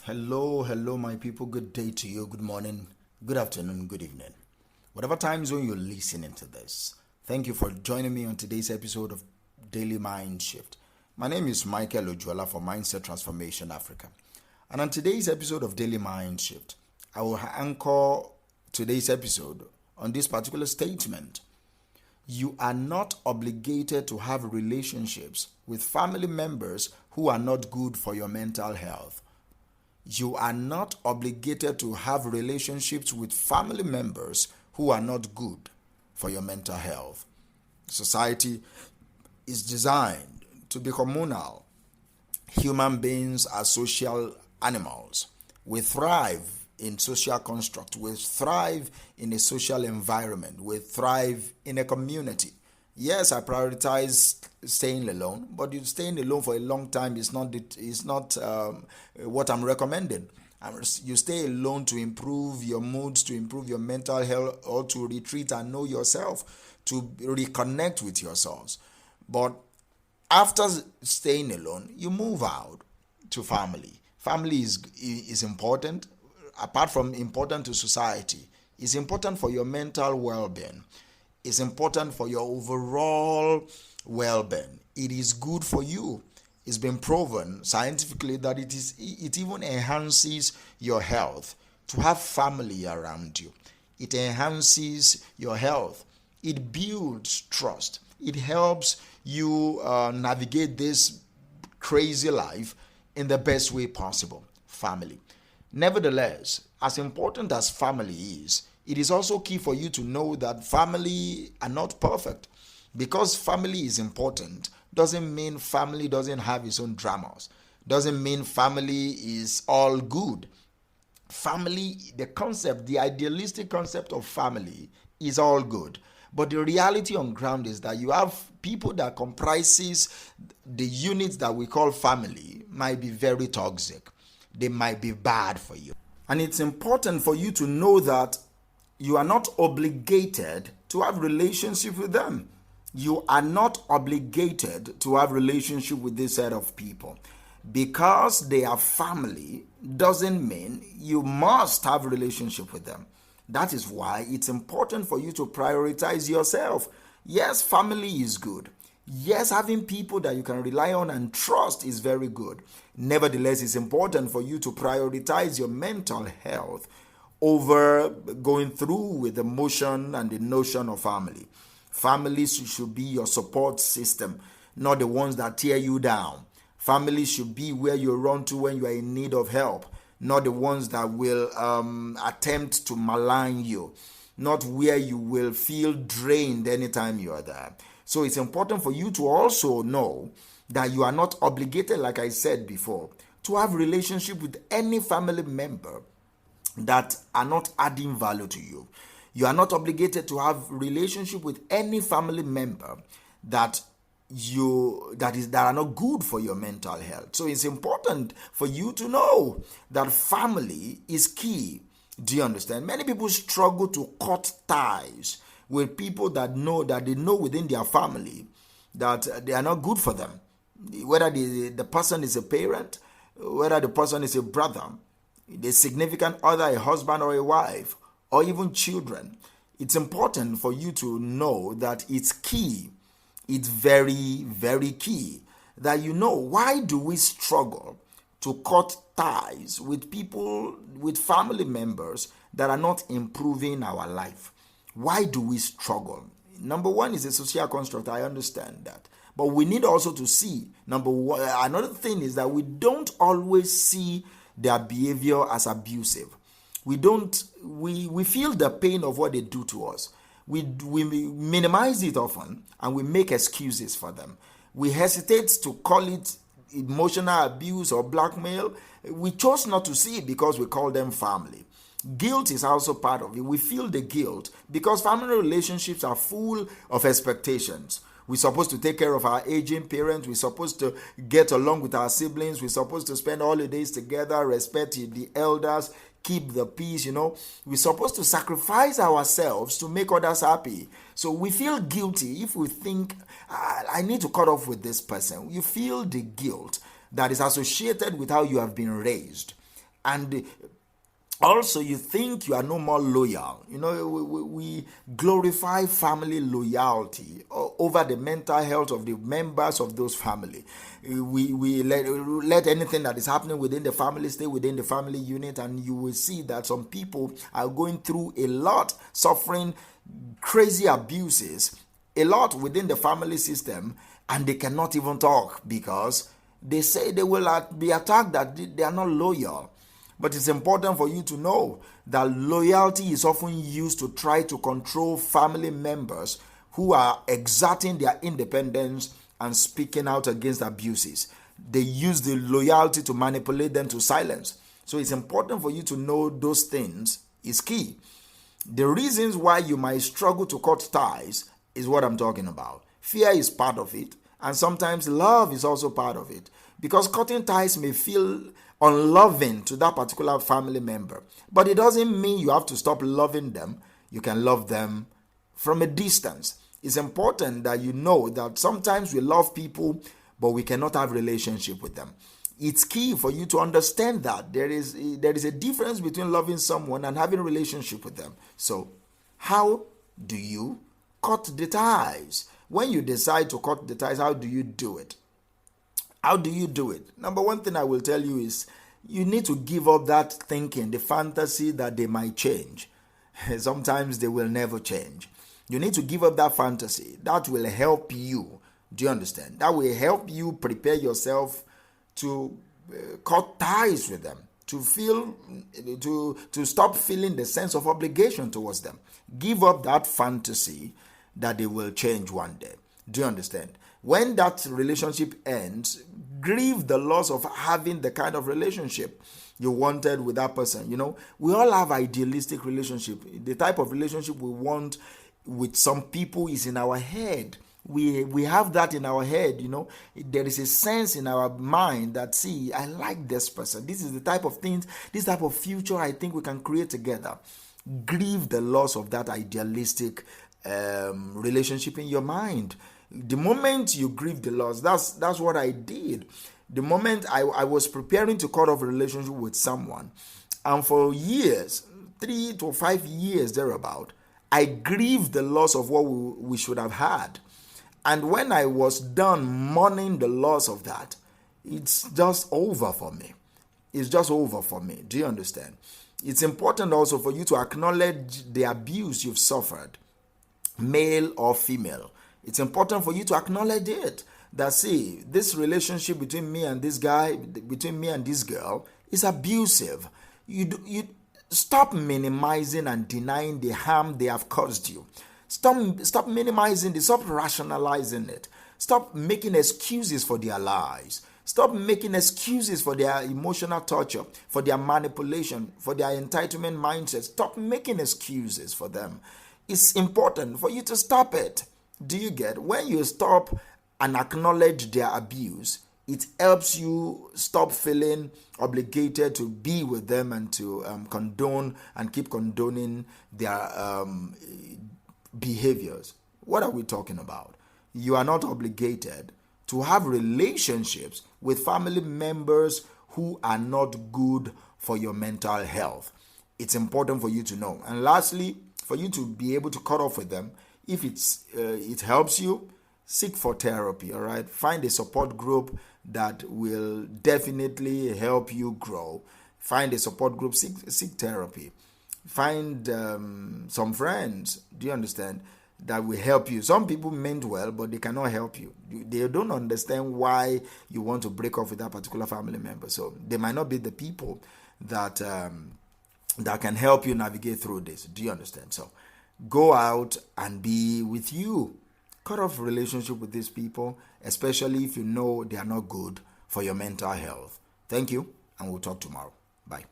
Hello, my people. Good day to you. Good morning, good afternoon, good evening. Whatever time zone you're listening to this, thank you for joining me on today's episode of Daily Mind Shift. My name is Michael Ojuala for Mindset Transformation Africa. And on today's episode of Daily Mind Shift, I will anchor today's episode on this particular statement. You are not obligated to have relationships with family members who are not good for your mental health. You are not obligated to have relationships with family members who are not good for your mental health. Society is designed to be communal. Human beings are social animals. We thrive in social construct. We thrive in a social environment. We thrive in a community. Yes, I prioritize staying alone, but staying alone for a long time is not what I'm recommending. You stay alone to improve your moods, to improve your mental health, or to retreat and know yourself, to reconnect with yourselves. But after staying alone, you move out to family. Family is important. Apart from important to society, it's important for your mental well-being. It's important for your overall well-being. It is good for you. It's been proven scientifically that it even enhances your health to have family around you. It enhances your health. It builds trust. It helps you navigate this crazy life in the best way possible. Family. Nevertheless, as important as family is, it is also key for you to know that family are not perfect. Because family is important doesn't mean family doesn't have its own dramas. Doesn't mean family is all good. Family, the idealistic concept of family is all good. But the reality on ground is that you have people that comprises the units that we call family might be very toxic. They might be bad for you. And it's important for you to know that you are not obligated to have relationship with them. You are not obligated to have relationship with this set of people. Because they are family doesn't mean you must have relationship with them. That is why it's important for you to prioritize yourself. Yes, family is good. Yes, having people that you can rely on and trust is very good. Nevertheless, it's important for you to prioritize your mental health over going through with the motion and the notion of family. Families should be your support system, not the ones that tear you down. Families should be where you run to when you are in need of help, not the ones that will attempt to malign you, not where you will feel drained anytime you are there. So it's important for you to also know that you are not obligated, like I said before, to have relationship with any family member that are not adding value to you. You are not obligated to have relationship with any family member that are not good for your mental health. So it's important for you to know that family is key. Do you understand? Many people struggle to cut ties with people that they know within their family that they are not good for them. Whether the person is a parent, whether the person is a brother, the significant other, a husband or a wife, or even children. It's important for you to know that it's key. It's very, very key that you know, why do we struggle to cut ties with people, with family members that are not improving our life? Why do we struggle? Number one is a social construct. I understand that. But we need also to see, number one, another thing is that we don't always see their behavior as abusive. We feel the pain of what they do to us. We minimize it often and we make excuses for them. We hesitate to call it emotional abuse or blackmail. We chose not to see it because we call them family. Guilt is also part of it. We feel the guilt because family relationships are full of expectations. We're supposed to take care of our aging parents. We're supposed to get along with our siblings. We're supposed to spend holidays together, respect the elders, keep the peace, We're supposed to sacrifice ourselves to make others happy. So we feel guilty if we think, I need to cut off with this person. You feel the guilt that is associated with how you have been raised. And also, you think you are no more loyal. We glorify family loyalty over the mental health of the members of those family. We let anything that is happening within the family stay within the family unit, and you will see that some people are going through a lot, suffering crazy abuses, a lot within the family system, and they cannot even talk because they say they will be attacked, that they are not loyal. But it's important for you to know that loyalty is often used to try to control family members who are exerting their independence and speaking out against abuses. They use the loyalty to manipulate them to silence. So it's important for you to know those things is key. The reasons why you might struggle to cut ties is what I'm talking about. Fear is part of it, and sometimes love is also part of it. Because cutting ties may feel unloving to that particular family member, but it doesn't mean you have to stop loving them. You can love them from a distance. It's important that you know that sometimes we love people, but we cannot have relationship with them. It's key for you to understand that there is a difference between loving someone and having a relationship with them. So, how do you cut the ties? When you decide to cut the ties, how do you do it? How do you do it? Number one thing I will tell you is you need to give up that thinking, the fantasy that they might change. Sometimes they will never change. You need to give up that fantasy. That will help you. Do you understand? That will help you prepare yourself to cut ties with them, to stop feeling the sense of obligation towards them. Give up that fantasy that they will change one day. Do you understand? When that relationship ends, grieve the loss of having the kind of relationship you wanted with that person. We all have idealistic relationship. The type of relationship we want with some people is in our head. We have that in our head. There is a sense in our mind that, see, I like this person. This is the type of things, this type of future I think we can create together. Grieve the loss of that idealistic relationship in your mind. The moment you grieve the loss, that's what I did. The moment I was preparing to cut off a relationship with someone, and for years, 3 to 5 years thereabout, I grieved the loss of what we should have had. And when I was done mourning the loss of that, it's just over for me. It's just over for me. Do you understand? It's important also for you to acknowledge the abuse you've suffered, male or female. It's important for you to acknowledge it. That, see, this relationship between me and this guy, between me and this girl, is abusive. You stop minimizing and denying the harm they have caused you. Stop minimizing it. Stop rationalizing it. Stop making excuses for their lies. Stop making excuses for their emotional torture, for their manipulation, for their entitlement mindset. Stop making excuses for them. It's important for you to stop it. Do you get? When you stop and acknowledge their abuse, it helps you stop feeling obligated to be with them and to condone and keep condoning their behaviors. What are we talking about? You are not obligated to have relationships with family members who are not good for your mental health. It's important for you to know. And lastly, for you to be able to cut off with them, if it helps you, seek for therapy, all right? Find a support group that will definitely help you grow. Find a support group, seek therapy. Find some friends, do you understand, that will help you. Some people meant well, but they cannot help you. They don't understand why you want to break off with that particular family member. So they might not be the people that can help you navigate through this. Do you understand? So go out and be with you. Cut off relationship with these people, especially if you know they are not good for your mental health. Thank you, and we'll talk tomorrow. Bye.